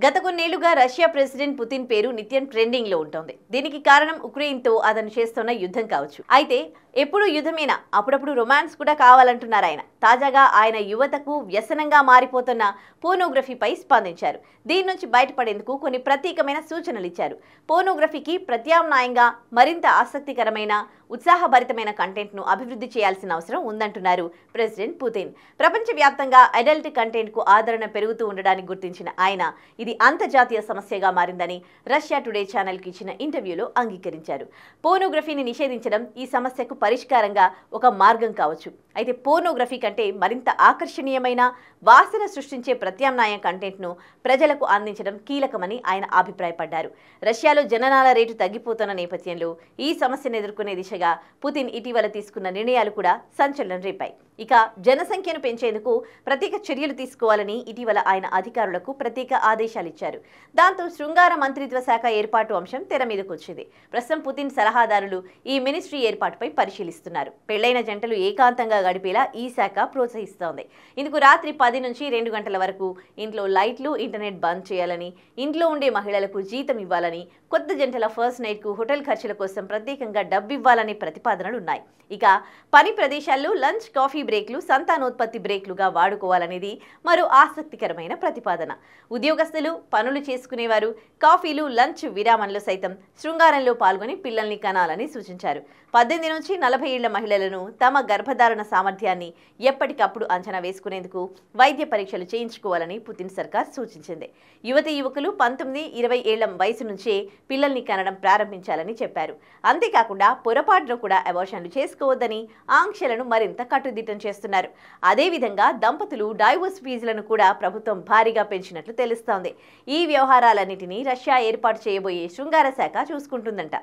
గత కొన్నేళ్లుగా Russia president Putin పేరు నిత్యం ట్రెండింగ్ లో ఉంటుంది. దీనికి కారణం ఉక్రెయిన్తో అతను చేస్తున్న యుద్ధం కావచ్చు. అయితే ఎప్పుడు యుద్ధమేనా, అప్పుడప్పుడు రొమాన్స్ కూడా కావాలంటున్నారు ఆయన. తాజాగా ఆయన యువతకు వ్యసనంగా మారిపోతున్న పోర్నోగ్రఫీపై స్పందించారు. దీని నుంచి బయటపడేందుకు కొన్ని ప్రత్యేకమైన సూచనలు ఇచ్చారు. పోర్నోగ్రఫీకి ప్రత్యామ్నాయంగా మరింత ఆసక్తికరమైన, ఉత్సాహభరితమైన కంటెంట్ను అభివృద్ధి చేయాల్సిన అవసరం ఉందంటున్నారు ప్రెసిడెంట్ పుతిన్. ప్రపంచవ్యాప్తంగా అడల్ట్ కంటెంట్కు ఆదరణ పెరుగుతూ ఉండడానికి గుర్తించిన ఆయన ఇది అంతర్జాతీయ సమస్యగా మారిందని రష్యా టుడే ఛానల్కి ఇచ్చిన ఇంటర్వ్యూలో అంగీకరించారు. పోర్నోగ్రఫీని నిషేధించడం ఈ సమస్యకు పరిష్కారంగా ఒక మార్గం కావచ్చు. అయితే పోర్నోగ్రఫీ కంటే మరింత ఆకర్షణీయమైన, వాసన సృష్టించే ప్రత్యామ్నాయ కంటెంట్ను ప్రజలకు అందించడం కీలకమని ఆయన అభిప్రాయపడ్డారు. రష్యాలో జననాల రేటు తగ్గిపోతున్న నేపథ్యంలో ఈ సమస్యను ఎదుర్కొనే దిశగా పుతిన్ ఇటీవల తీసుకున్న నిర్ణయాలు కూడా సంచలనం రేపాయి. ఇక జనసంఖ్యను పెంచేందుకు ప్రత్యేక చర్యలు తీసుకోవాలని ఇటీవల ఆయన అధికారులకు ప్రత్యేక ఆదేశాలు ఇచ్చారు. దాంతో శృంగార మంత్రిత్వ శాఖ ఏర్పాటు అంశం తెర మీదకు వచ్చింది. ప్రస్తుతం పుతిన్ సలహాదారులు ఈ మినిస్ట్రీ ఏర్పాటుపై పరిశీలిస్తున్నారు. పెళ్లైన జంటలు ఏకాంతంగా గడిపేలా ఈ శాఖ ప్రోత్సహిస్తోంది. ఇందుకు రాత్రి 10 నుంచి 2 గంటల వరకు ఇంట్లో లైట్లు, ఇంటర్నెట్ బంద్ చేయాలని, ఇంట్లో ఉండే మహిళలకు జీతం ఇవ్వాలని, కొత్త జంటల ఫస్ట్ నైట్ కు హోటల్ ఖర్చుల కోసం ప్రత్యేకంగా డబ్బు ఇవ్వాలనే ప్రతిపాదనలు ఉన్నాయి. ఇక పని ప్రదేశాల్లో లంచ్, కాఫీ బ్రేక్లు సంతానోత్పత్తి బ్రేక్లుగా వాడుకోవాలనేది మరో ఆసక్తికరమైన ప్రతిపాదన. ఉద్యోగస్తులు, పనులు చేసుకునేవారు కాఫీలు, లంచ్ విరామంలో సైతం శృంగారంలో పాల్గొని పిల్లల్ని కనాలని సూచించారు. 18 నుంచి 40 ఏళ్ల మహిళలను తమ గర్భధారణ సామర్థ్యాన్ని ఎప్పటికప్పుడు అంచనా వేసుకునేందుకు వైద్య పరీక్షలు చేయించుకోవాలని పుతిన్ సర్కార్ సూచించింది. యువకులు 19, 20 ఏళ్ల వయసు నుంచే పిల్లల్ని కనడం ప్రారంభించాలని చెప్పారు. అంతేకాకుండా పొరపాటును కూడా అబార్షన్లు చేసుకోవద్దని ఆంక్షలను మరింత కట్టుదిట్టం చేస్తున్నారు. అదేవిధంగా దంపతులు డైవోర్స్ ఫీజులను కూడా ప్రభుత్వం భారీగా పెంచినట్లు తెలుస్తోంది. ఈ వ్యవహారాలన్నింటినీ రష్యా ఏర్పాటు చేయబోయే శృంగార శాఖ చూసుకుంటుందంట.